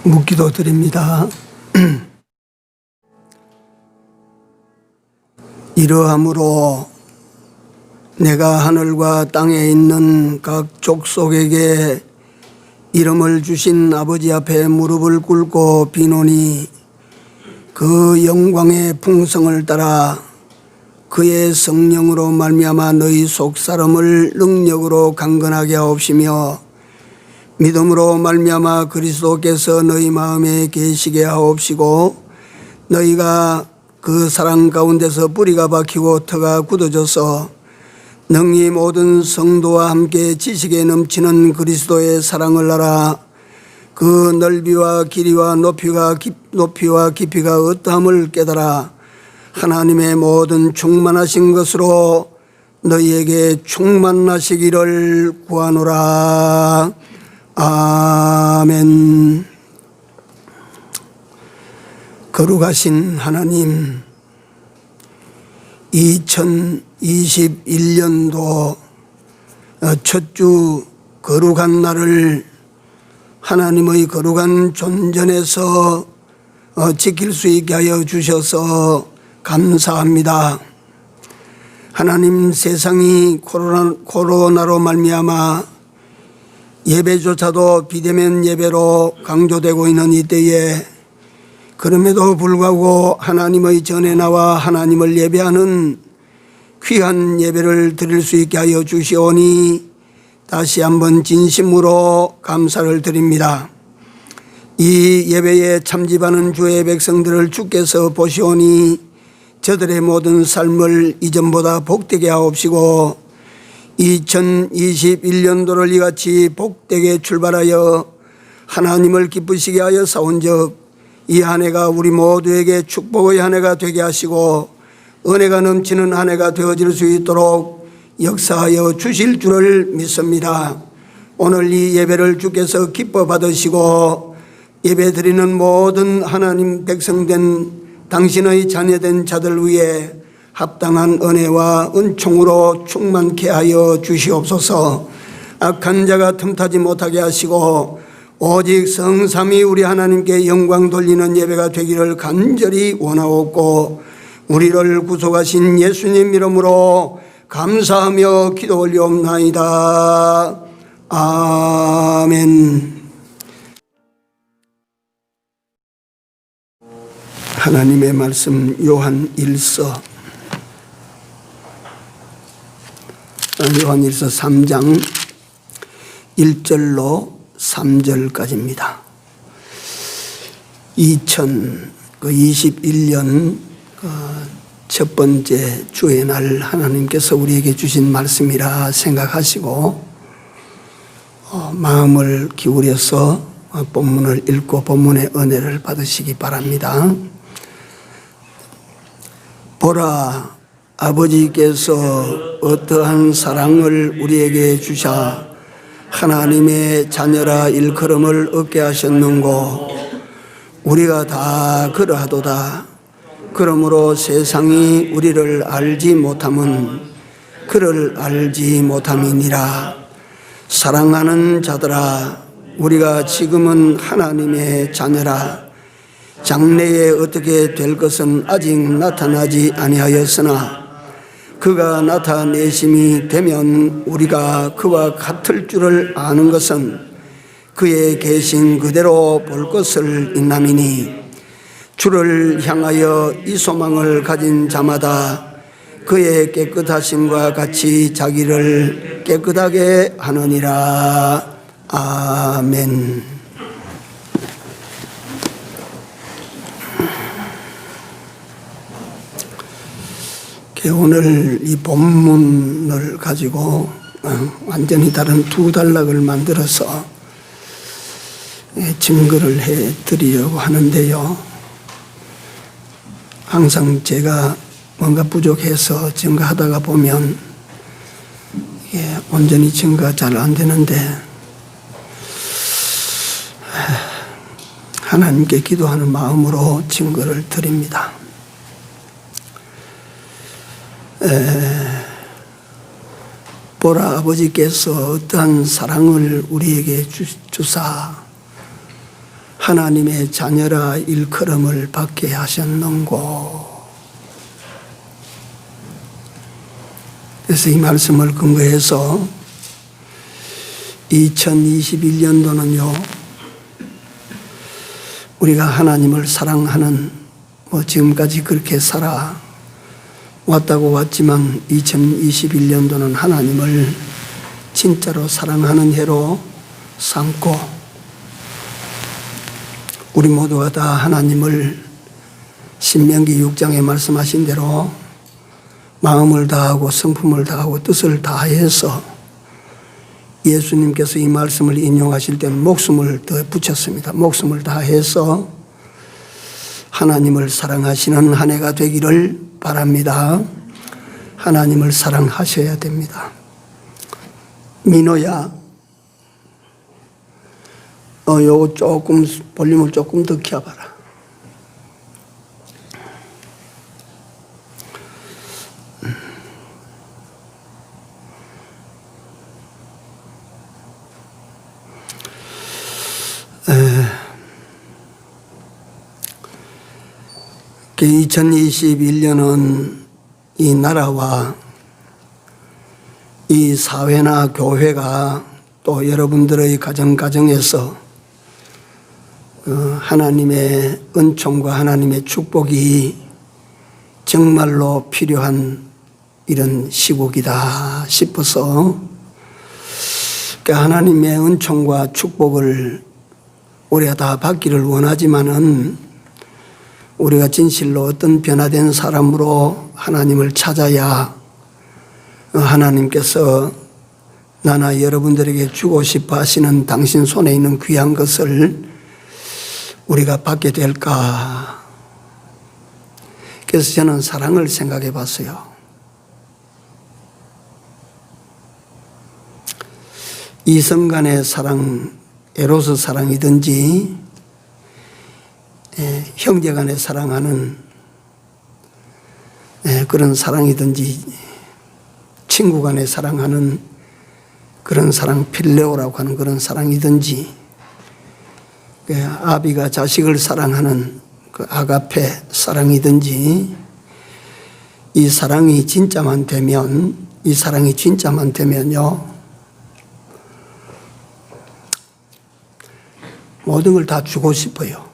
묵기도 드립니다. 이러함으로 내가 하늘과 땅에 있는 각 족속에게 이름을 주신 아버지 앞에 무릎을 꿇고 비노니 그 영광의 풍성을 따라 그의 성령으로 말미암아 너희 속사람을 능력으로 강건하게 하옵시며 믿음으로 말미암아 그리스도께서 너희 마음에 계시게 하옵시고 너희가 그 사랑 가운데서 뿌리가 박히고 터가 굳어져서 능히 모든 성도와 함께 지식에 넘치는 그리스도의 사랑을 알아 그 넓이와 길이와 높이와 깊이가 어떠함을 깨달아 하나님의 모든 충만하신 것으로 너희에게 충만하시기를 구하노라. 아멘. 거룩하신 하나님, 2021년도 첫 주 거룩한 날을 하나님의 거룩한 존전에서 지킬 수 있게 하여 주셔서 감사합니다. 하나님, 세상이 코로나로 말미암아 예배조차도 비대면 예배로 강조되고 있는 이때에 그럼에도 불구하고 하나님의 전에 나와 하나님을 예배하는 귀한 예배를 드릴 수 있게 하여 주시오니 다시 한번 진심으로 감사를 드립니다. 이 예배에 참집하는 주의 백성들을 주께서 보시오니 저들의 모든 삶을 이전보다 복되게 하옵시고 2021년도를 이같이 복되게 출발하여 하나님을 기쁘시게 하여 싸운즉 이 한 해가 우리 모두에게 축복의 한 해가 되게 하시고 은혜가 넘치는 한 해가 되어질 수 있도록 역사하여 주실 줄을 믿습니다. 오늘 이 예배를 주께서 기뻐 받으시고 예배드리는 모든 하나님 백성된 당신의 자녀된 자들 위에 합당한 은혜와 은총으로 충만케 하여 주시옵소서. 악한 자가 틈타지 못하게 하시고 오직 성삼위 우리 하나님께 영광 돌리는 예배가 되기를 간절히 원하옵고 우리를 구속하신 예수님 이름으로 감사하며 기도 올리옵나이다. 아멘. 하나님의 말씀 요한 1서 3장 1절로 3절까지입니다. 2021년 첫 번째 주의 날 하나님께서 우리에게 주신 말씀이라 생각하시고 마음을 기울여서 본문을 읽고 본문의 은혜를 받으시기 바랍니다. 보라, 아버지께서 어떠한 사랑을 우리에게 주사 하나님의 자녀라 일컬음을 얻게 하셨는고 우리가 다 그러하도다. 그러므로 세상이 우리를 알지 못함은 그를 알지 못함이니라. 사랑하는 자들아, 우리가 지금은 하나님의 자녀라. 장래에 어떻게 될 것은 아직 나타나지 아니하였으나 그가 나타내심이 되면 우리가 그와 같을 줄을 아는 것은 그의 계신 그대로 볼 것을 인함이니 주를 향하여 이 소망을 가진 자마다 그의 깨끗하심과 같이 자기를 깨끗하게 하느니라. 아멘. 오늘 이 본문을 가지고 완전히 다른 두 단락을 만들어서 증거를 해드리려고 하는데요. 항상 제가 뭔가 부족해서 증거하다가 보면 온전히 증거가 잘 안 되는데 하나님께 기도하는 마음으로 증거를 드립니다. 보라, 아버지께서 어떠한 사랑을 우리에게 주사 하나님의 자녀라 일컬음을 받게 하셨는고. 그래서 이 말씀을 근거해서 2021년도는요, 우리가 하나님을 사랑하는, 지금까지 그렇게 살아왔다고 왔지만 2021년도는 하나님을 진짜로 사랑하는 해로 삼고, 우리 모두가 다 하나님을 신명기 6장에 말씀하신 대로 마음을 다하고 성품을 다하고 뜻을 다해서, 예수님께서 이 말씀을 인용하실 때는 목숨을 더 붙였습니다. 목숨을 다해서 하나님을 사랑하시는 한 해가 되기를 바랍니다. 하나님을 사랑하셔야 됩니다. 민호야, 요거 조금 볼륨을 조금 더 켜봐라. 그 2021년은 이 나라와 이 사회나 교회가 또 여러분들의 가정에서 하나님의 은총과 하나님의 축복이 정말로 필요한 이런 시국이다 싶어서, 하나님의 은총과 축복을 우리가 다 받기를 원하지만은, 우리가 진실로 어떤 변화된 사람으로 하나님을 찾아야 하나님께서 나나 여러분들에게 주고 싶어 하시는 당신 손에 있는 귀한 것을 우리가 받게 될까? 그래서 저는 사랑을 생각해 봤어요. 이성 간의 사랑, 에로스 사랑이든지, 형제 간에 사랑하는 그런 사랑이든지, 친구 간에 사랑하는 그런 사랑, 필레오라고 하는 그런 사랑이든지, 아비가 자식을 사랑하는 그 아가페 사랑이든지, 이 사랑이 진짜만 되면요, 모든 걸 다 주고 싶어요.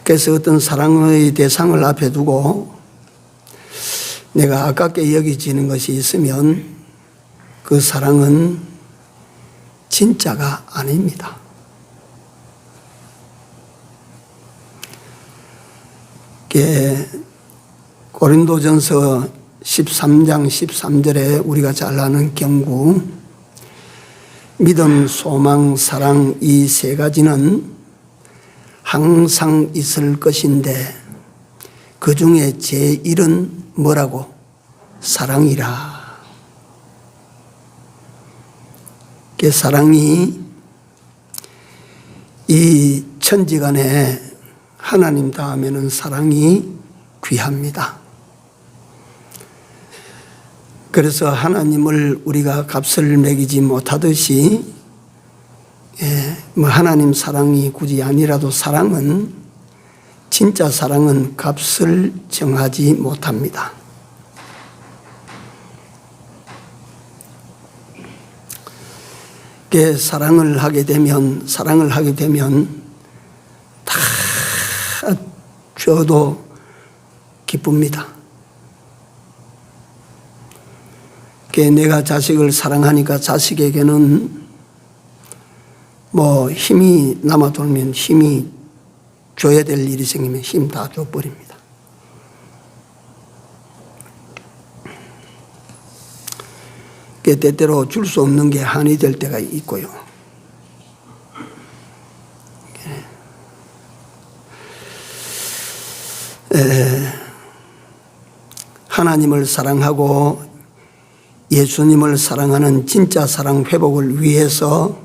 그래서 어떤 사랑의 대상을 앞에 두고 내가 아깝게 여기지는 것이 있으면 그 사랑은 진짜가 아닙니다. 고린도전서 13장 13절에 우리가 잘 아는 경구, 믿음, 소망, 사랑 이 세 가지는 항상 있을 것인데 그 중에 제1은 뭐라고? 사랑이라. 그 사랑이 이 천지간에 하나님 다음에는 사랑이 귀합니다. 그래서 하나님을 우리가 값을 매기지 못하듯이, 하나님 사랑이 굳이 아니라도 진짜 사랑은 값을 정하지 못합니다. 사랑을 하게 되면 다 줘도 기쁩니다. 내가 자식을 사랑하니까 자식에게는 힘이 남아돌면 힘이 줘야 될 일이 생기면 힘 다 줘버립니다. 때때로 줄 수 없는 게 한이 될 때가 있고요. 하나님을 사랑하고 예수님을 사랑하는 진짜 사랑 회복을 위해서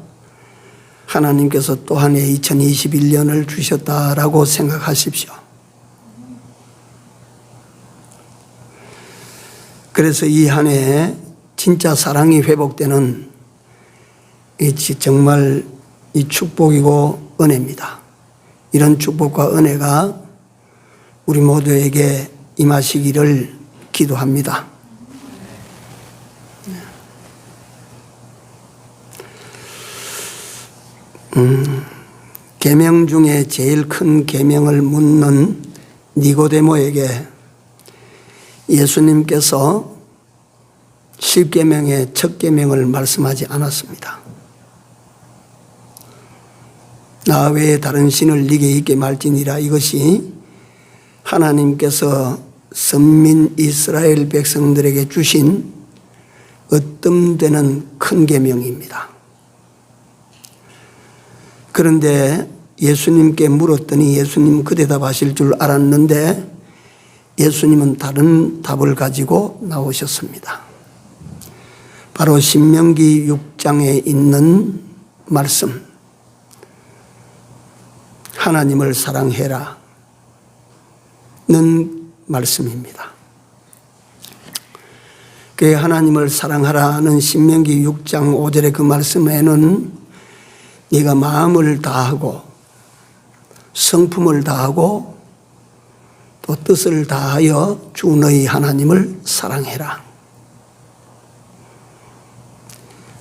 하나님께서 또 한 해 2021년을 주셨다라고 생각하십시오. 그래서 이 한 해 진짜 사랑이 회복되는 정말 이 축복이고 은혜입니다. 이런 축복과 은혜가 우리 모두에게 임하시기를 기도합니다. 계명 중에 제일 큰 계명을 묻는 니고데모에게 예수님께서 10계명의 첫 계명을 말씀하지 않았습니다. 나 외에 다른 신을 네게 있게 말지니라. 이것이 하나님께서 선민 이스라엘 백성들에게 주신 으뜸되는 큰 계명입니다. 그런데 예수님께 물었더니 예수님은 그 대답하실 줄 알았는데 예수님은 다른 답을 가지고 나오셨습니다. 바로 신명기 6장에 있는 말씀, 하나님을 사랑해라 는 말씀입니다. 그 하나님을 사랑하라는 신명기 6장 5절의 그 말씀에는 네가 마음을 다하고 성품을 다하고 또 뜻을 다하여 주 너희 하나님을 사랑해라.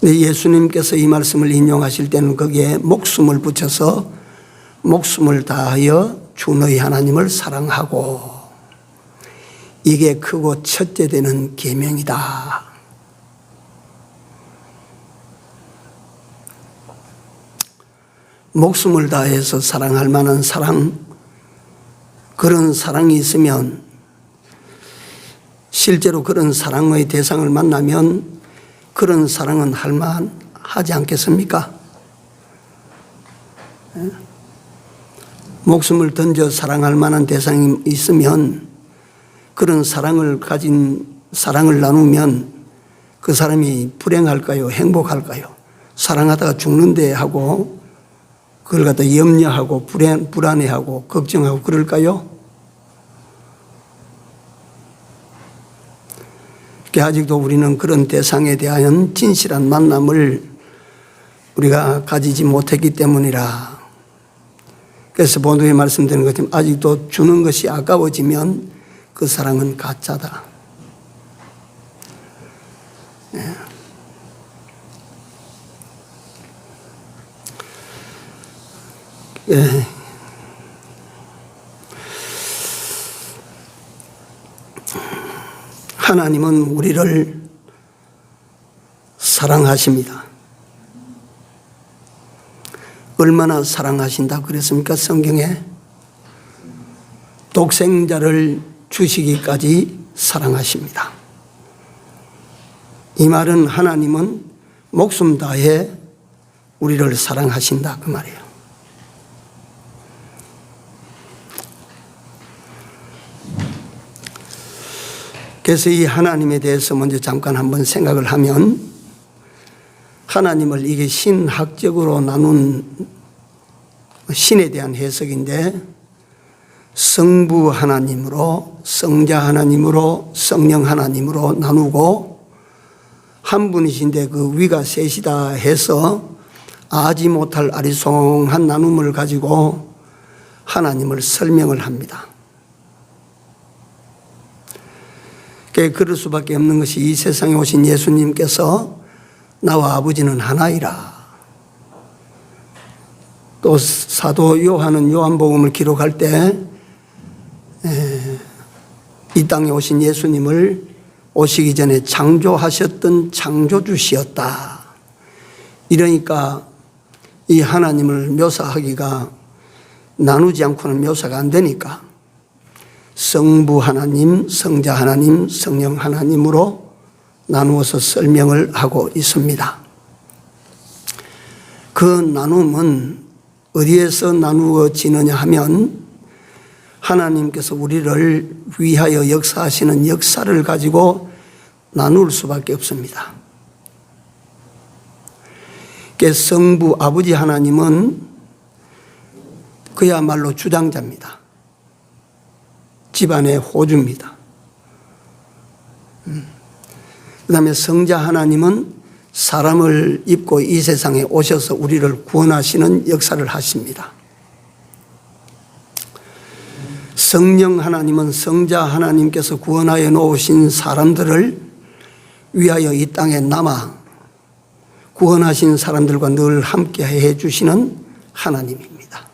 근데 예수님께서 이 말씀을 인용하실 때는 거기에 목숨을 붙여서 목숨을 다하여 주 너희 하나님을 사랑하고, 이게 크고 첫째 되는 계명이다. 목숨을 다해서 사랑할 만한 사랑, 그런 사랑이 있으면 실제로 그런 사랑의 대상을 만나면 그런 사랑은 할 만하지 않겠습니까? 목숨을 던져 사랑할 만한 대상이 있으면 그런 사랑을 나누면 그 사람이 불행할까요? 행복할까요? 사랑하다가 죽는데 하고 그걸 갖다 염려하고 불안해하고 걱정하고 그럴까요? 아직도 우리는 그런 대상에 대한 진실한 만남을 우리가 가지지 못했기 때문이라. 그래서 본도에 말씀드린 것처럼 아직도 주는 것이 아까워지면 그 사랑은 가짜다. 네. 네. 하나님은 우리를 사랑하십니다. 얼마나 사랑하신다 그랬습니까? 성경에 독생자를 주시기까지 사랑하십니다. 이 말은 하나님은 목숨 다해 우리를 사랑하신다 그 말이에요. 그래서 이 하나님에 대해서 먼저 잠깐 한번 생각을 하면, 하나님을 이게 신학적으로 나눈 신에 대한 해석인데, 성부 하나님으로, 성자 하나님으로, 성령 하나님으로 나누고, 한 분이신데 그 위가 셋이다 해서 아지 못할 아리송한 나눔을 가지고 하나님을 설명을 합니다. 그럴 수밖에 없는 것이 이 세상에 오신 예수님께서 나와 아버지는 하나이라. 또 사도 요한은 요한복음을 기록할 때 이 땅에 오신 예수님을 오시기 전에 창조하셨던 창조주시였다. 이러니까 이 하나님을 묘사하기가 나누지 않고는 묘사가 안 되니까 성부 하나님, 성자 하나님, 성령 하나님으로 나누어서 설명을 하고 있습니다. 그 나눔은 어디에서 나누어지느냐 하면 하나님께서 우리를 위하여 역사하시는 역사를 가지고 나눌 수밖에 없습니다. 성부 아버지 하나님은 그야말로 주장자입니다. 집안의 호주입니다. 그 다음에 성자 하나님은 사람을 입고 이 세상에 오셔서 우리를 구원하시는 역사를 하십니다. 성령 하나님은 성자 하나님께서 구원하여 놓으신 사람들을 위하여 이 땅에 남아 구원하신 사람들과 늘 함께 해 주시는 하나님입니다.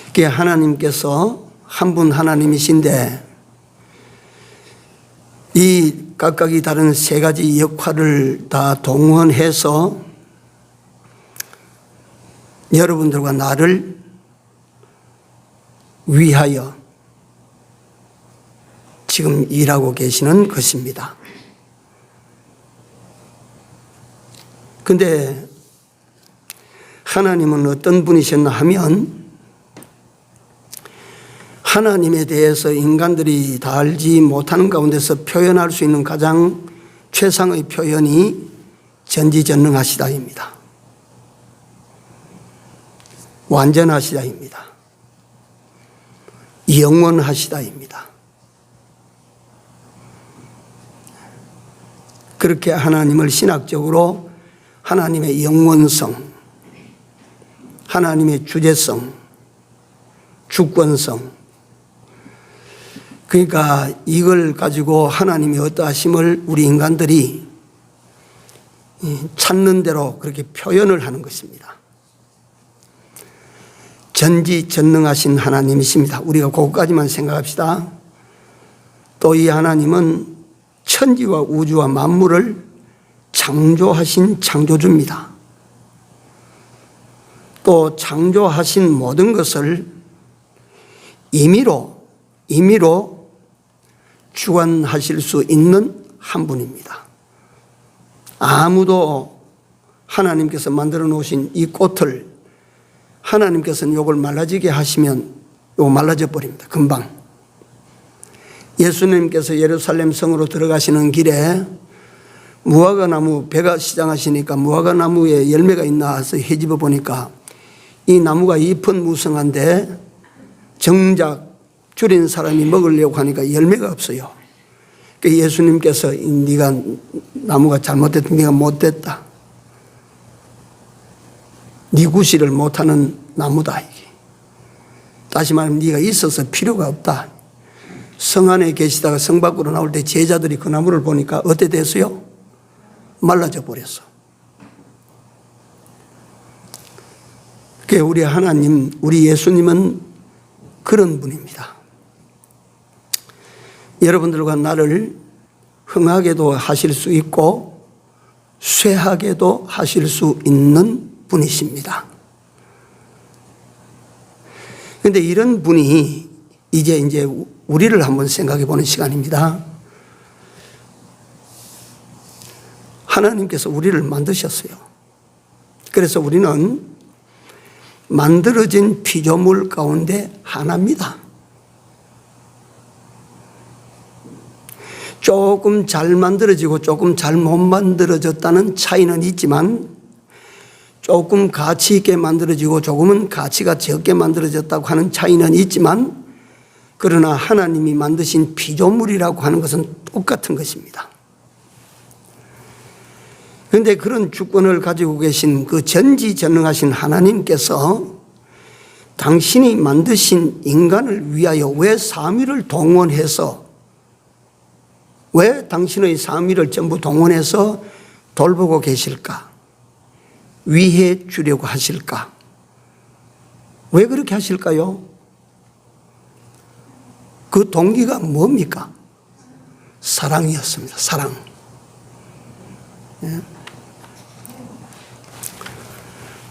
그게 하나님께서 한 분 하나님이신데 이 각각이 다른 세 가지 역할을 다 동원해서 여러분들과 나를 위하여 지금 일하고 계시는 것입니다. 그런데 하나님은 어떤 분이셨나 하면 하나님에 대해서 인간들이 다 알지 못하는 가운데서 표현할 수 있는 가장 최상의 표현이 전지전능하시다입니다. 완전하시다입니다. 영원하시다입니다. 그렇게 하나님을 신학적으로 하나님의 영원성, 하나님의 주제성, 주권성, 그러니까 이걸 가지고 하나님의 어떠하심을 우리 인간들이 찾는 대로 그렇게 표현을 하는 것입니다. 전지전능하신 하나님이십니다. 우리가 그것까지만 생각합시다. 또 이 하나님은 천지와 우주와 만물을 창조하신 창조주입니다. 또 창조하신 모든 것을 임의로 주관하실 수 있는 한 분입니다. 아무도 하나님께서 만들어 놓으신 이 꽃을 하나님께서는 이걸 말라지게 하시면 이거 말라져 버립니다. 금방. 예수님께서 예루살렘 성으로 들어가시는 길에 무화과나무 배가 시장하시니까 무화과나무에 열매가 있나 해서 헤집어 보니까 이 나무가 잎은 무성한데 정작 줄인 사람이 먹으려고 하니까 열매가 없어요. 그러니까 예수님께서 네가 나무가 잘못됐다, 네가 못됐다, 네 구실을 못하는 나무다 이게. 다시 말하면 네가 있어서 필요가 없다. 성 안에 계시다가 성 밖으로 나올 때 제자들이 그 나무를 보니까 어때 됐어요? 말라져 버렸어. 그게 우리 하나님, 우리 예수님은 그런 분입니다. 여러분들과 나를 흥하게도 하실 수 있고 쇠하게도 하실 수 있는 분이십니다. 그런데 이런 분이 이제 우리를 한번 생각해 보는 시간입니다. 하나님께서 우리를 만드셨어요. 그래서 우리는 만들어진 피조물 가운데 하나입니다. 조금 잘 만들어지고 조금 잘 못 만들어졌다는 차이는 있지만 조금 가치 있게 만들어지고 조금은 가치가 적게 만들어졌다고 하는 차이는 있지만 그러나 하나님이 만드신 피조물이라고 하는 것은 똑같은 것입니다. 그런데 그런 주권을 가지고 계신 그 전지전능하신 하나님께서 당신이 만드신 인간을 위하여 왜 삼위를 동원해서 왜 당신의 삼위를 전부 동원해서 돌보고 계실까? 위해 주려고 하실까? 왜 그렇게 하실까요? 그 동기가 뭡니까? 사랑이었습니다. 사랑.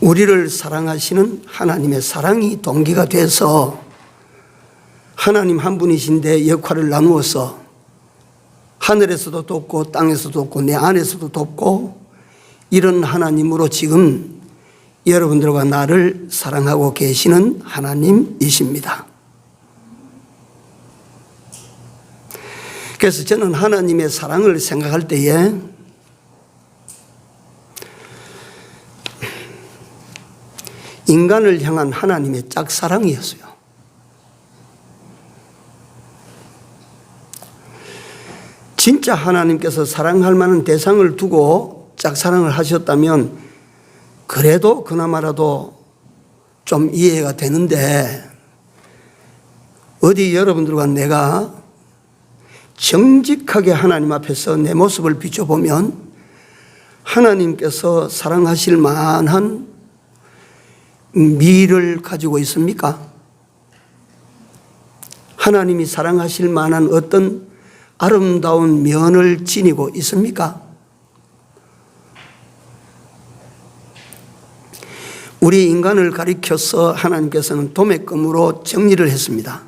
우리를 사랑하시는 하나님의 사랑이 동기가 돼서 하나님 한 분이신데 역할을 나누어서 하늘에서도 돕고 땅에서도 돕고 내 안에서도 돕고 이런 하나님으로 지금 여러분들과 나를 사랑하고 계시는 하나님이십니다. 그래서 저는 하나님의 사랑을 생각할 때에 인간을 향한 하나님의 짝사랑이었어요. 진짜 하나님께서 사랑할 만한 대상을 두고 짝사랑을 하셨다면 그래도 그나마라도 좀 이해가 되는데, 어디 여러분들과 내가 정직하게 하나님 앞에서 내 모습을 비춰보면 하나님께서 사랑하실 만한 미를 가지고 있습니까? 하나님이 사랑하실 만한 어떤 아름다운 면을 지니고 있습니까? 우리 인간을 가리켜서 하나님께서는 도매금으로 정리를 했습니다.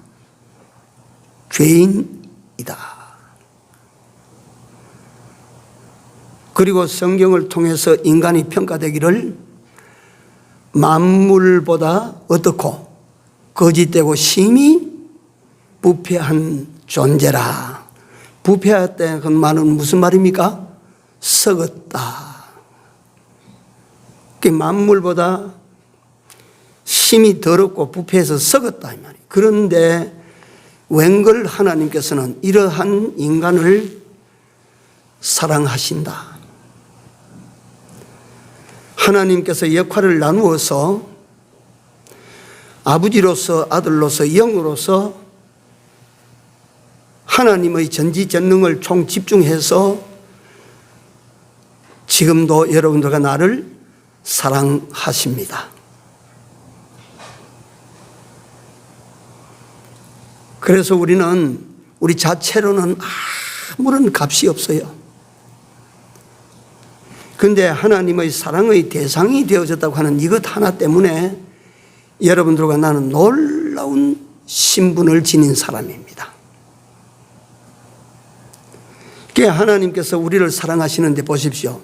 죄인이다. 그리고 성경을 통해서 인간이 평가되기를 만물보다 어떻고 거짓되고 심히 부패한 존재라. 부패했다는 그 말은 무슨 말입니까? 썩었다. 만물보다 심히 더럽고 부패해서 썩었다 이 말이에요. 그런데 웬걸 하나님께서는 이러한 인간을 사랑하신다. 하나님께서 역할을 나누어서 아버지로서 아들로서 영으로서 하나님의 전지전능을 총집중해서 지금도 여러분들과 나를 사랑하십니다. 그래서 우리는 우리 자체로는 아무런 값이 없어요. 그런데 하나님의 사랑의 대상이 되어졌다고 하는 이것 하나 때문에 여러분들과 나는 놀라운 신분을 지닌 사람입니다. 그러니까 하나님께서 우리를 사랑하시는데 보십시오.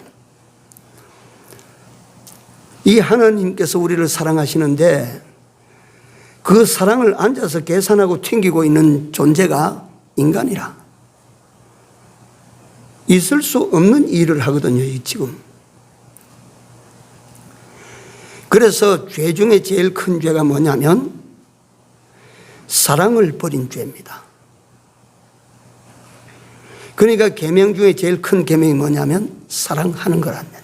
이 하나님께서 우리를 사랑하시는데 그 사랑을 앉아서 계산하고 튕기고 있는 존재가 인간이라. 있을 수 없는 일을 하거든요, 지금. 그래서 죄 중에 제일 큰 죄가 뭐냐면 사랑을 버린 죄입니다. 그러니까 계명 중에 제일 큰 계명이 뭐냐면 사랑하는 거란 말이에요.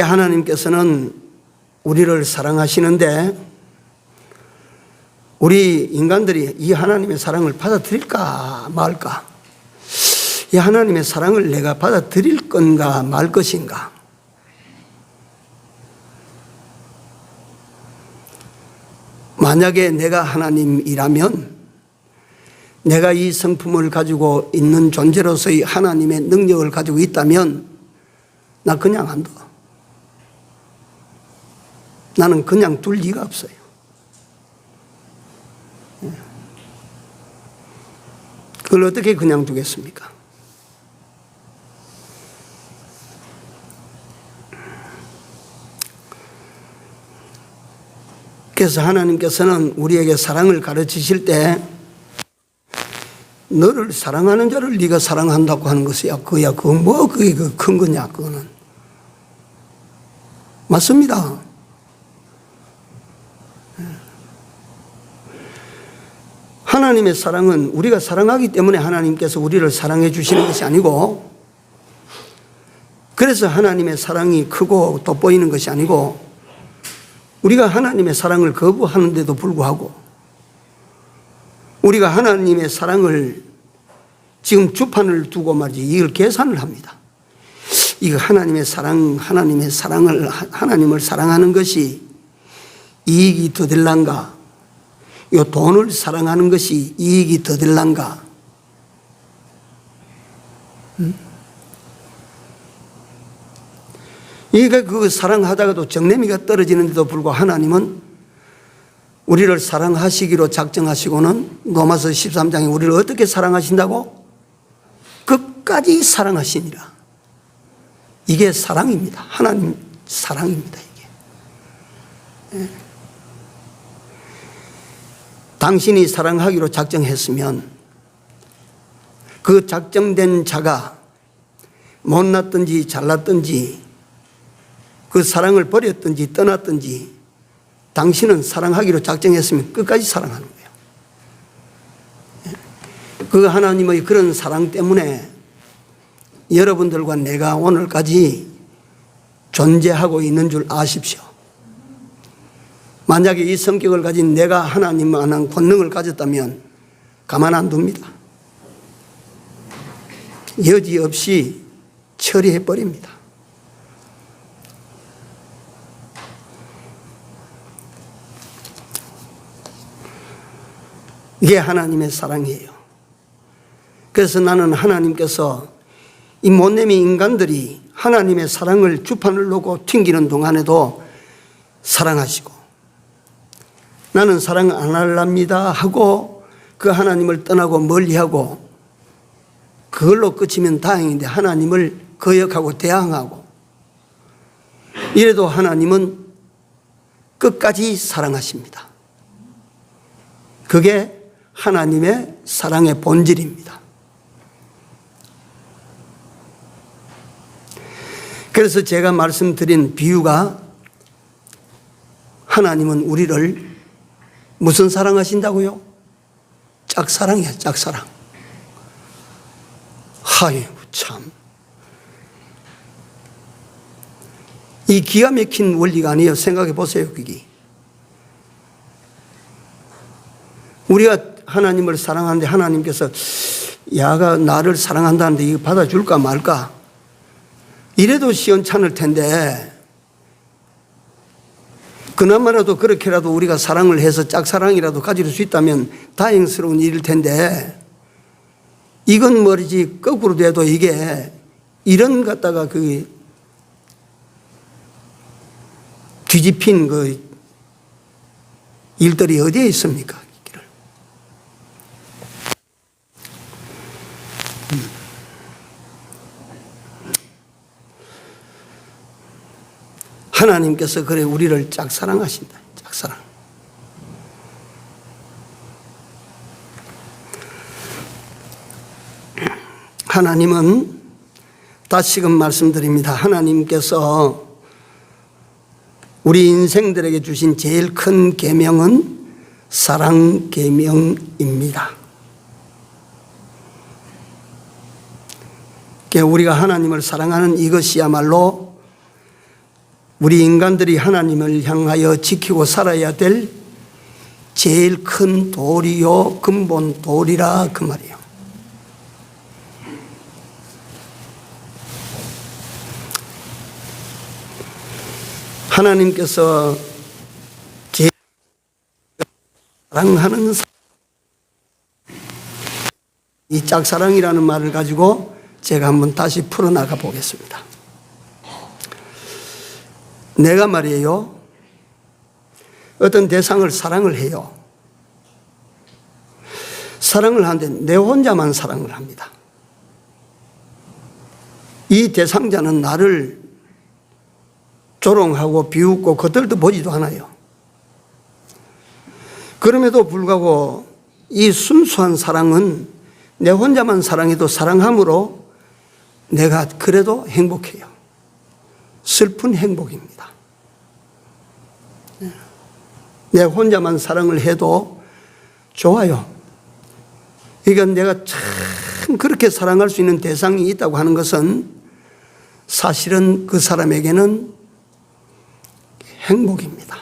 하나님께서는 우리를 사랑하시는데 우리 인간들이 이 하나님의 사랑을 받아들일까 말까? 이 하나님의 사랑을 내가 받아들일 건가 말 것인가? 만약에 내가 하나님이라면 내가 이 성품을 가지고 있는 존재로서의 하나님의 능력을 가지고 있다면 나 그냥 안 둬. 나는 그냥 둘 리가 없어요. 그걸 어떻게 그냥 두겠습니까? 그래서 하나님께서는 우리에게 사랑을 가르치실 때 너를 사랑하는 자를 네가 사랑한다고 하는 것이야. 그거 뭐 그게 큰 거냐 그거는. 맞습니다. 하나님의 사랑은 우리가 사랑하기 때문에 하나님께서 우리를 사랑해 주시는 것이 아니고, 그래서 하나님의 사랑이 크고 돋보이는 것이 아니고, 우리가 하나님의 사랑을 거부하는데도 불구하고 우리가 하나님의 사랑을 지금 주판을 두고 말이지 이걸 계산을 합니다. 이거 하나님을 사랑하는 것이 이익이 더 될란가? 이 돈을 사랑하는 것이 이익이 더 될란가? 이게 그 사랑하다가도 정내미가 떨어지는데도 불구하고 하나님은 우리를 사랑하시기로 작정하시고는 로마서 13장에 우리를 어떻게 사랑하신다고? 끝까지 사랑하시니라. 이게 사랑입니다. 하나님 사랑입니다. 이게. 당신이 사랑하기로 작정했으면 그 작정된 자가 못났든지 잘났든지 그 사랑을 버렸든지 떠났든지 당신은 사랑하기로 작정했으면 끝까지 사랑하는 거예요. 그 하나님의 그런 사랑 때문에 여러분들과 내가 오늘까지 존재하고 있는 줄 아십시오. 만약에 이 성격을 가진 내가 하나님만한 권능을 가졌다면 가만 안 둡니다. 여지없이 처리해버립니다. 이게 하나님의 사랑이에요. 그래서 나는 하나님께서 이 못내미 인간들이 하나님의 사랑을 주판을 놓고 튕기는 동안에도 사랑하시고, 나는 사랑 안 할랍니다 하고 그 하나님을 떠나고 멀리하고 그걸로 끝이면 다행인데 하나님을 거역하고 대항하고 이래도 하나님은 끝까지 사랑하십니다. 그게 하나님의 사랑의 본질입니다. 그래서 제가 말씀드린 비유가 하나님은 우리를 무슨 사랑하신다고요? 짝사랑이야, 짝사랑. 아유, 참. 이 기가 막힌 원리가 아니에요. 생각해 보세요, 그게. 우리가 하나님을 사랑하는데 하나님께서 야가 나를 사랑한다는데 이거 받아줄까 말까? 이래도 시원찮을 텐데, 그나마라도 그렇게라도 우리가 사랑을 해서 짝사랑이라도 가질 수 있다면 다행스러운 일일 텐데, 이건 뭐지 거꾸로 돼도 이게 이런 갖다가 그 뒤집힌 그 일들이 어디에 있습니까? 하나님께서 그래 우리를 짝사랑하신다. 짝사랑. 하나님은 다시금 말씀드립니다. 하나님께서 우리 인생들에게 주신 제일 큰 계명은 사랑 계명입니다. 우리가 하나님을 사랑하는 이것이야말로 우리 인간들이 하나님을 향하여 지키고 살아야 될 제일 큰 도리요, 근본 도리라 그 말이에요. 하나님께서 제일 사랑하는 이 짝사랑이라는 말을 가지고 제가 한번 다시 풀어나가 보겠습니다. 내가 말이에요, 어떤 대상을 사랑을 해요. 사랑을 하는데 내 혼자만 사랑을 합니다. 이 대상자는 나를 조롱하고 비웃고 거들떠 보지도 않아요. 그럼에도 불구하고 이 순수한 사랑은 내 혼자만 사랑해도 사랑함으로 내가 그래도 행복해요. 슬픈 행복입니다. 내 혼자만 사랑을 해도 좋아요. 그러니까 내가 참 그렇게 사랑할 수 있는 대상이 있다고 하는 것은 사실은 그 사람에게는 행복입니다.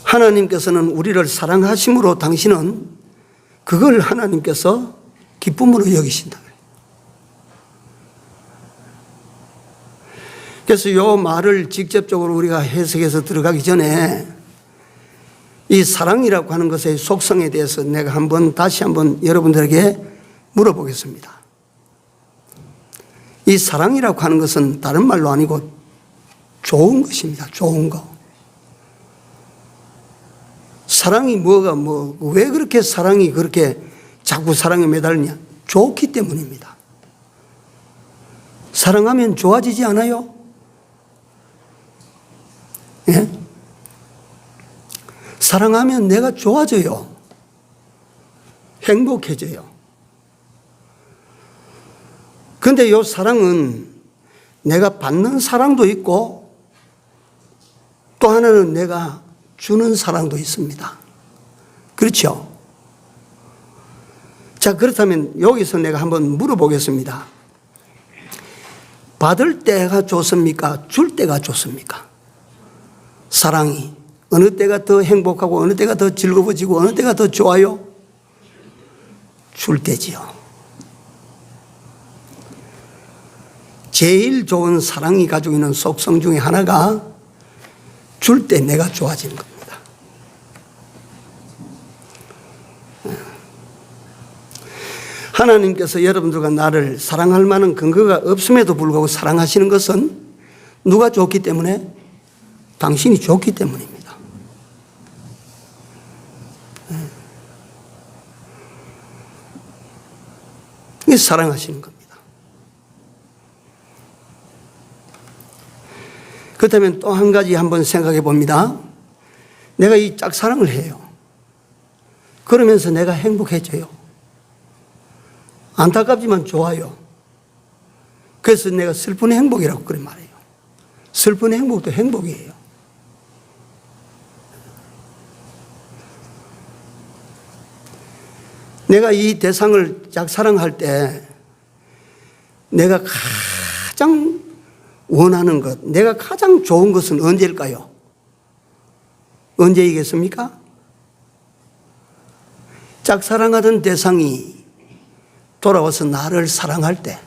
하나님께서는 우리를 사랑하심으로 당신은 그걸 하나님께서 기쁨으로 여기신다. 그래서 이 말을 직접적으로 우리가 해석해서 들어가기 전에 이 사랑이라고 하는 것의 속성에 대해서 내가 다시 한번 여러분들에게 물어보겠습니다. 이 사랑이라고 하는 것은 다른 말로 아니고 좋은 것입니다. 좋은 거. 사랑이 왜 그렇게 사랑이 그렇게 자꾸 사랑에 매달리냐? 좋기 때문입니다. 사랑하면 좋아지지 않아요? 예? 사랑하면 내가 좋아져요. 행복해져요. 그런데 이 사랑은 내가 받는 사랑도 있고 또 하나는 내가 주는 사랑도 있습니다. 그렇죠? 자, 그렇다면 여기서 내가 한번 물어보겠습니다. 받을 때가 좋습니까? 줄 때가 좋습니까? 사랑이 어느 때가 더 행복하고 어느 때가 더 즐거워지고 어느 때가 더 좋아요? 줄 때지요. 제일 좋은 사랑이 가지고 있는 속성 중에 하나가 줄 때 내가 좋아지는 겁니다. 하나님께서 여러분들과 나를 사랑할 만한 근거가 없음에도 불구하고 사랑하시는 것은 누가 좋기 때문에? 당신이 좋기 때문입니다. 이게 사랑하시는 겁니다. 그렇다면 또 한 가지 한번 생각해 봅니다. 내가 이 짝사랑을 해요. 그러면서 내가 행복해져요. 안타깝지만 좋아요. 그래서 내가 슬픈 행복이라고 그래 말해요. 슬픈 행복도 행복이에요. 내가 이 대상을 짝사랑할 때 내가 가장 원하는 것, 내가 가장 좋은 것은 언제일까요? 언제이겠습니까? 짝사랑하던 대상이 돌아와서 나를 사랑할 때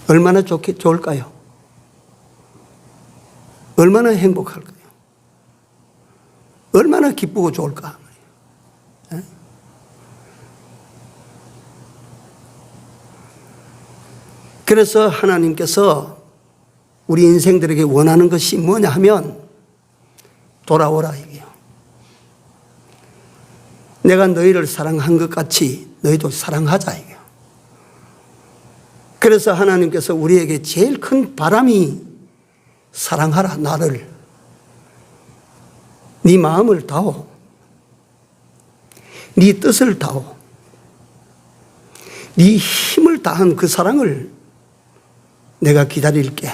얼마나 좋을까요? 얼마나 행복할까요? 얼마나 기쁘고 좋을까? 그래서 하나님께서 우리 인생들에게 원하는 것이 뭐냐 하면 돌아오라 이게요. 내가 너희를 사랑한 것 같이 너희도 사랑하자 이게요. 그래서 하나님께서 우리에게 제일 큰 바람이 사랑하라 나를. 네 마음을 다오. 네 뜻을 다오. 네 힘을 다한 그 사랑을 내가 기다릴게.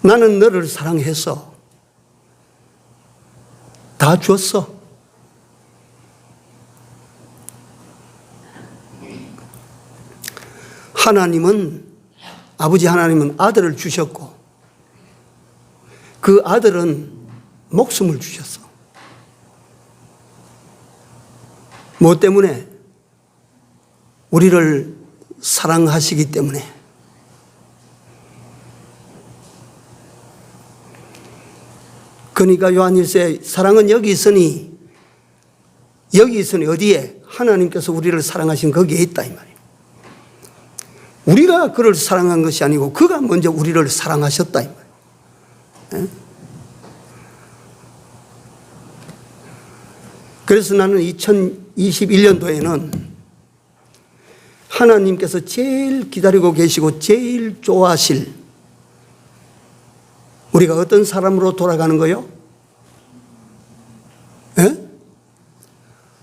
나는 너를 사랑해서 다 줬어. 아버지 하나님은 아들을 주셨고 그 아들은 목숨을 주셨어. 뭐 때문에? 우리를 사랑하시기 때문에. 그러니까 요한일서에 사랑은 여기 있으니 어디에? 하나님께서 우리를 사랑하신 거기에 있다 이 말이에요. 우리가 그를 사랑한 것이 아니고 그가 먼저 우리를 사랑하셨다 이 말이에요. 그래서 나는 2021년도에는 하나님께서 제일 기다리고 계시고 제일 좋아하실 우리가 어떤 사람으로 돌아가는 거요?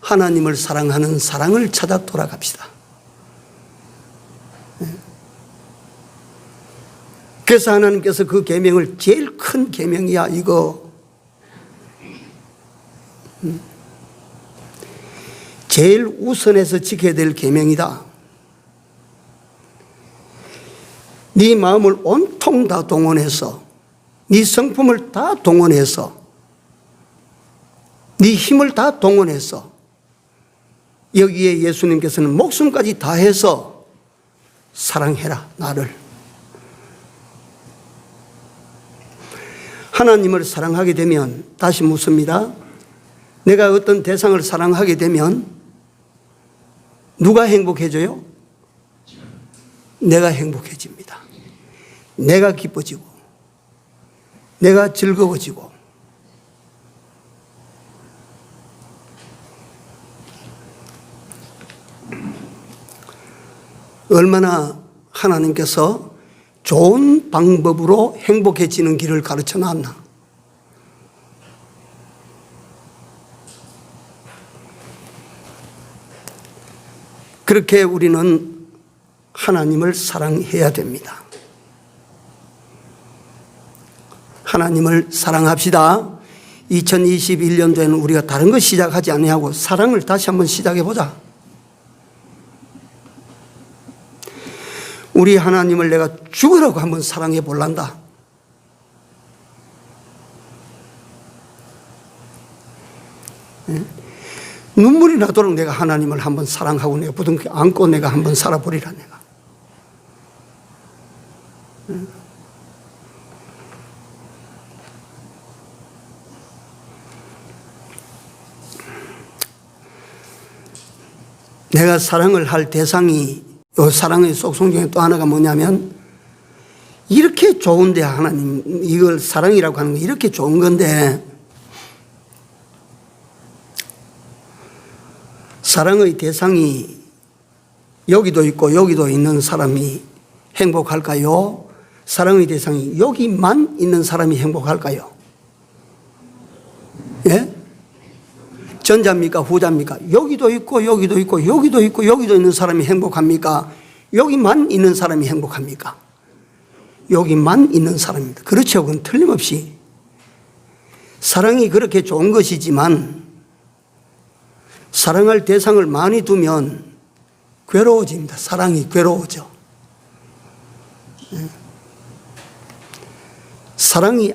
하나님을 사랑하는 사랑을 찾아 돌아갑시다. 그래서 하나님께서 그 계명을 제일 큰 계명이야 이거. 제일 우선해서 지켜야 될 계명이다. 네 마음을 온통 다 동원해서 네 성품을 다 동원해서 네 힘을 다 동원해서 여기에 예수님께서는 목숨까지 다해서 사랑해라 나를. 하나님을 사랑하게 되면 다시 묻습니다. 내가 어떤 대상을 사랑하게 되면 누가 행복해져요? 내가 행복해집니다. 내가 기뻐지고 내가 즐거워지고. 얼마나 하나님께서 좋은 방법으로 행복해지는 길을 가르쳐 놨나. 그렇게 우리는 하나님을 사랑해야 됩니다. 하나님을 사랑합시다. 2021년도에는 우리가 다른 거 시작하지 아니하고 사랑을 다시 한번 시작해 보자. 우리 하나님을 내가 죽으라고 한번 사랑해 볼란다. 눈물이 나도록 내가 하나님을 한번 사랑하고 내가 부둥켜 안고 내가 한번 살아보리라. 내가 내가 사랑을 할 대상이, 이 사랑의 속성 중에 또 하나가 뭐냐면, 이렇게 좋은데 하나님, 이걸 사랑이라고 하는 거 이렇게 좋은 건데, 사랑의 대상이 여기도 있고 여기도 있는 사람이 행복할까요? 사랑의 대상이 여기만 있는 사람이 행복할까요? 예? 전자입니까? 후자입니까? 여기도 있고 여기도 있고 여기도 있고 여기도 있는 사람이 행복합니까? 여기만 있는 사람이 행복합니까? 여기만 있는 사람입니다. 그렇죠. 그건 틀림없이 사랑이 그렇게 좋은 것이지만 사랑할 대상을 많이 두면 괴로워집니다. 사랑이 괴로워져. 사랑이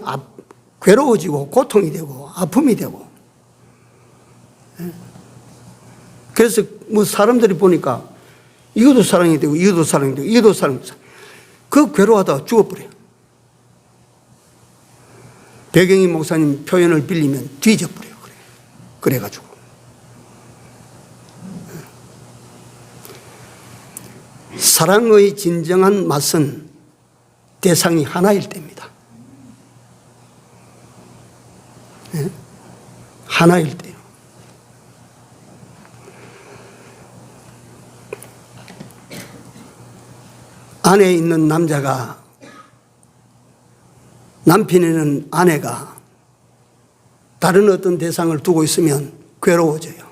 괴로워지고 고통이 되고 아픔이 되고. 그래서 뭐 사람들이 보니까 이것도 사랑이 되고 이것도 사랑이 되고 이것도 사랑이 되고 그 괴로워하다가 죽어버려요. 배경희 목사님 표현을 빌리면 뒤져버려요. 그래가지고. 사랑의 진정한 맛은 대상이 하나일 때입니다. 하나일 때요. 안에 있는 남자가, 남편이는 아내가 다른 어떤 대상을 두고 있으면 괴로워져요.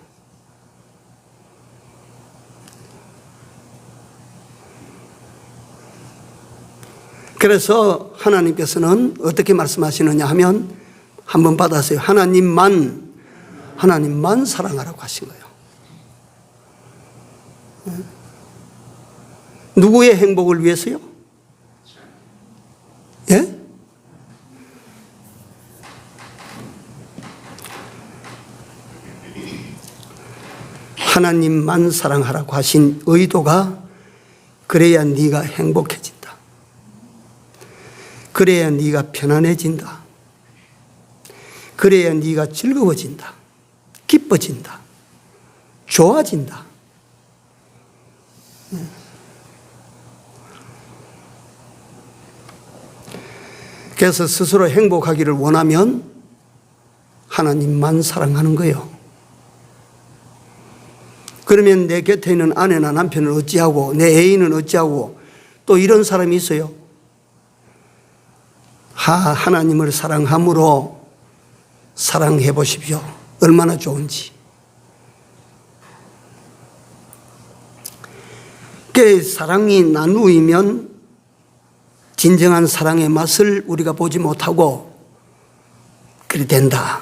그래서 하나님께서는 어떻게 말씀하시느냐 하면 한번 받아서요. 하나님만 사랑하라고 하신 거예요. 누구의 행복을 위해서요? 예? 하나님만 사랑하라고 하신 의도가 그래야 네가 행복해진다. 그래야 네가 편안해진다. 그래야 네가 즐거워진다. 기뻐진다. 좋아진다. 그래서 스스로 행복하기를 원하면 하나님만 사랑하는 거예요. 그러면 내 곁에 있는 아내나 남편을 어찌하고 내 애인은 어찌하고 또 이런 사람이 있어요. 하나님을 사랑함으로 사랑해 보십시오. 얼마나 좋은지. 그 사랑이 나누이면 진정한 사랑의 맛을 우리가 보지 못하고 그리 된다.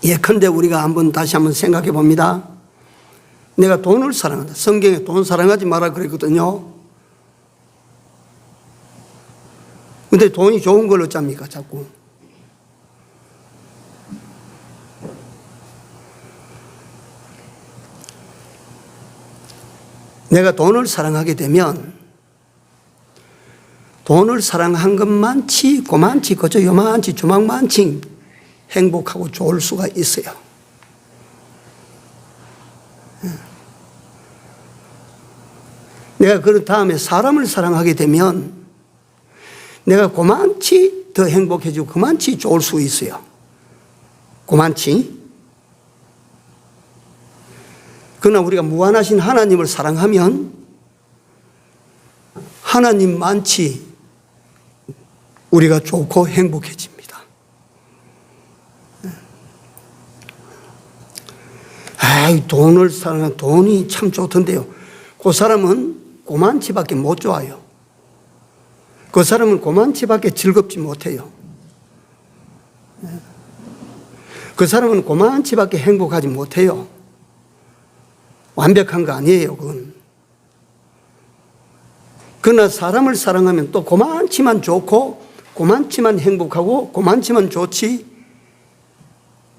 예컨대 우리가 다시 한번 생각해 봅니다. 내가 돈을 사랑한다. 성경에 돈 사랑하지 마라 그랬거든요. 근데 돈이 좋은 걸 어쩝니까, 자꾸. 내가 돈을 사랑하게 되면 돈을 사랑한 것만치, 고만치, 그저 요만치, 조망만치 행복하고 좋을 수가 있어요. 내가 그 다음에 사람을 사랑하게 되면 내가 고만치 더 행복해지고 그만치 좋을 수 있어요. 고만치. 그러나 우리가 무한하신 하나님을 사랑하면 하나님만치 우리가 좋고 행복해집니다. 돈을 사랑하는 돈이 참 좋던데요. 그 사람은 고만치밖에 못 좋아요. 그 사람은 고만치밖에 즐겁지 못해요. 그 사람은 고만치밖에 행복하지 못해요. 완벽한 거 아니에요, 그건. 그러나 사람을 사랑하면 또 고만치만 좋고, 고만치만 행복하고, 고만치만 좋지,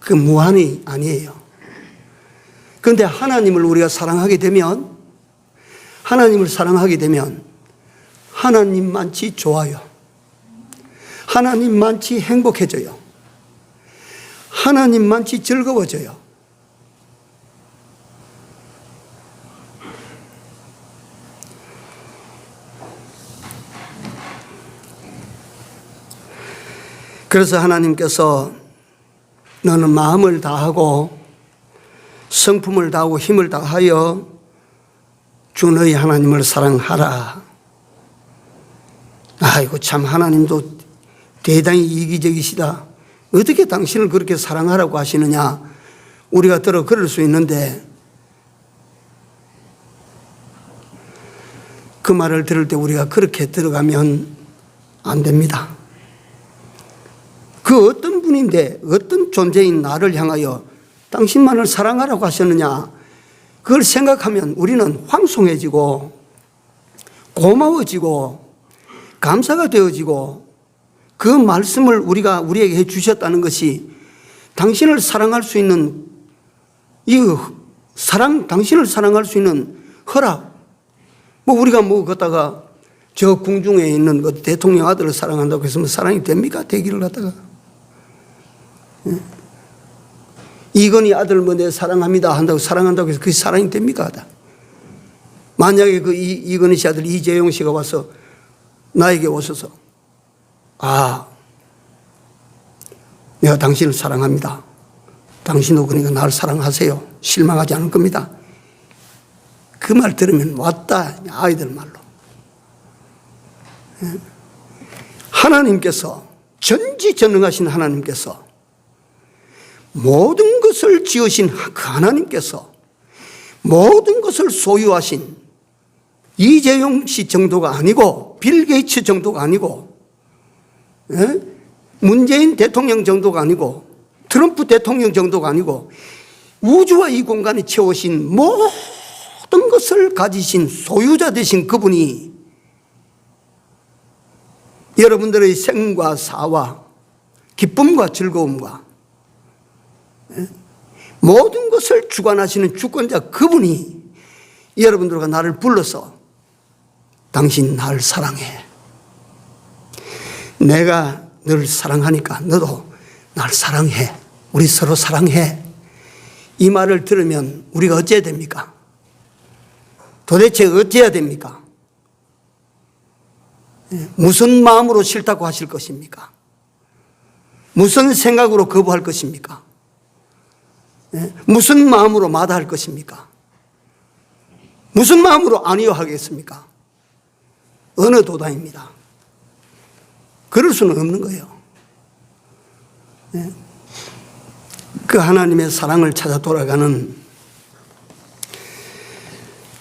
그 무한이 아니에요. 그런데 하나님을 우리가 사랑하게 되면, 하나님만치 좋아요. 하나님만치 행복해져요. 하나님만치 즐거워져요. 그래서 하나님께서 너는 마음을 다하고 성품을 다하고 힘을 다하여 주 너희 하나님을 사랑하라. 아이고, 참 하나님도 대단히 이기적이시다. 어떻게 당신을 그렇게 사랑하라고 하시느냐. 우리가 들어 그럴 수 있는데, 그 말을 들을 때 우리가 그렇게 들어가면 안 됩니다. 그 어떤 분인데, 어떤 존재인 나를 향하여 당신만을 사랑하라고 하셨느냐. 그걸 생각하면 우리는 황송해지고 고마워지고 감사가 되어지고, 그 말씀을 우리에게 해 주셨다는 것이 당신을 사랑할 수 있는 당신을 사랑할 수 있는 허락. 우리가 걷다가 저 궁중에 있는 그 대통령 아들을 사랑한다고 해서 사랑이 됩니까? 대기를 갖다가. 이건희 아들 내 사랑합니다 한다고 사랑한다고 해서 그게 사랑이 됩니까? 만약에 그 이건희 씨 아들 이재용 씨가 와서 나에게 오셔서, 내가 당신을 사랑합니다. 당신도 그러니까 나를 사랑하세요. 실망하지 않을 겁니다. 그 말 들으면 왔다, 아이들 말로. 하나님께서, 전지전능하신 하나님께서, 모든 것을 지으신 그 하나님께서, 모든 것을 소유하신 이재용 씨 정도가 아니고, 빌 게이츠 정도가 아니고, 문재인 대통령 정도가 아니고, 트럼프 대통령 정도가 아니고, 우주와 이 공간에 채우신 모든 것을 가지신 소유자 되신 그분이 여러분들의 생과 사와 기쁨과 즐거움과 모든 것을 주관하시는 주권자 그분이 여러분들과 나를 불러서 당신 날 사랑해. 내가 너를 사랑하니까 너도 날 사랑해. 우리 서로 사랑해. 이 말을 들으면 우리가 어찌해야 됩니까? 도대체 어찌해야 됩니까? 무슨 마음으로 싫다고 하실 것입니까? 무슨 생각으로 거부할 것입니까? 무슨 마음으로 마다할 것입니까? 무슨 마음으로 아니요 하겠습니까? 어느 도다입니다. 그럴 수는 없는 거예요. 그 하나님의 사랑을 찾아 돌아가는,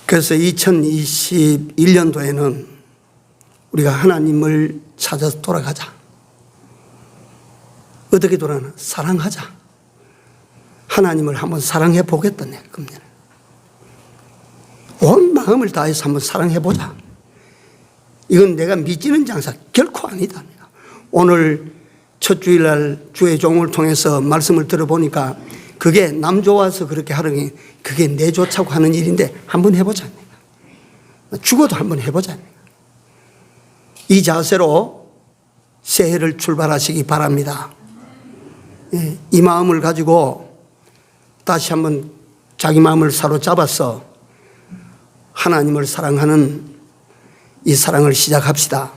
그래서 2021년도에는 우리가 하나님을 찾아 돌아가자. 어떻게 돌아가나? 사랑하자. 하나님을 한번 사랑해 보겠다, 내 금년에. 온 마음을 다해서 한번 사랑해 보자. 이건 내가 미치는 장사 결코 아니다. 오늘 첫 주일날 주의 종을 통해서 말씀을 들어보니까 그게 남 좋아서 그렇게 하는 게, 그게 내 좋자고 하는 일인데 한번 해보자. 죽어도 한번 해보자. 이 자세로 새해를 출발하시기 바랍니다. 이 마음을 가지고 다시 한번 자기 마음을 사로잡아서 하나님을 사랑하는 이 사랑을 시작합시다.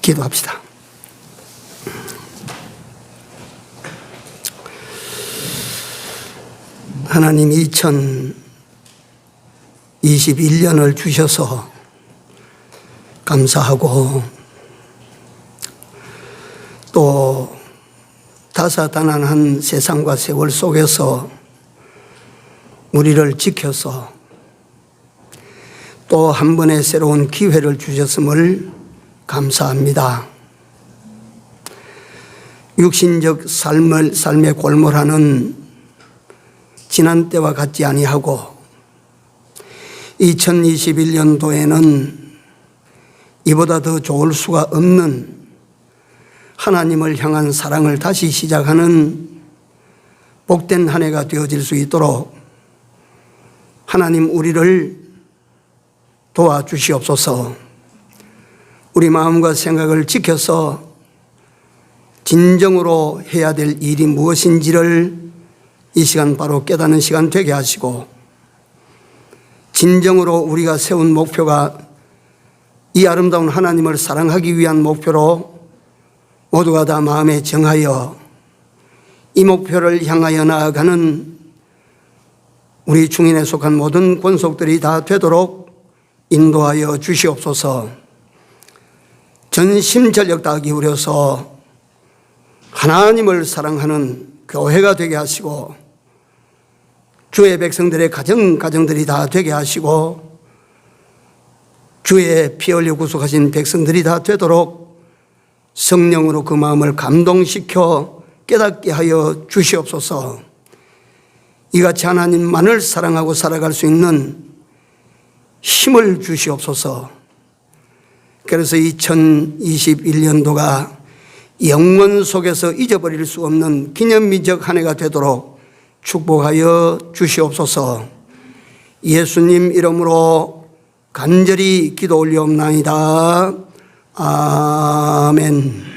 기도합시다. 하나님, 2021년을 주셔서 감사하고, 또 다사다난한 세상과 세월 속에서 우리를 지켜서 또 한 번의 새로운 기회를 주셨음을 감사합니다. 육신적 삶의 골몰하는 지난 때와 같지 아니하고 2021년도에는 이보다 더 좋을 수가 없는 하나님을 향한 사랑을 다시 시작하는 복된 한 해가 되어질 수 있도록 하나님 우리를 도와주시옵소서. 우리 마음과 생각을 지켜서 진정으로 해야 될 일이 무엇인지를 이 시간 바로 깨닫는 시간 되게 하시고, 진정으로 우리가 세운 목표가 이 아름다운 하나님을 사랑하기 위한 목표로 모두가 다 마음에 정하여 이 목표를 향하여 나아가는 우리 중인에 속한 모든 권속들이 다 되도록 인도하여 주시옵소서. 전심전력 다 기울여서 하나님을 사랑하는 교회가 되게 하시고, 주의 백성들의 가정들이 다 되게 하시고, 주의 피 흘려 구속하신 백성들이 다 되도록 성령으로 그 마음을 감동시켜 깨닫게 하여 주시옵소서. 이같이 하나님만을 사랑하고 살아갈 수 있는 힘을 주시옵소서. 그래서 2021년도가 영원 속에서 잊어버릴 수 없는 기념비적 한 해가 되도록 축복하여 주시옵소서. 예수님 이름으로 간절히 기도 올리옵나이다. 아멘.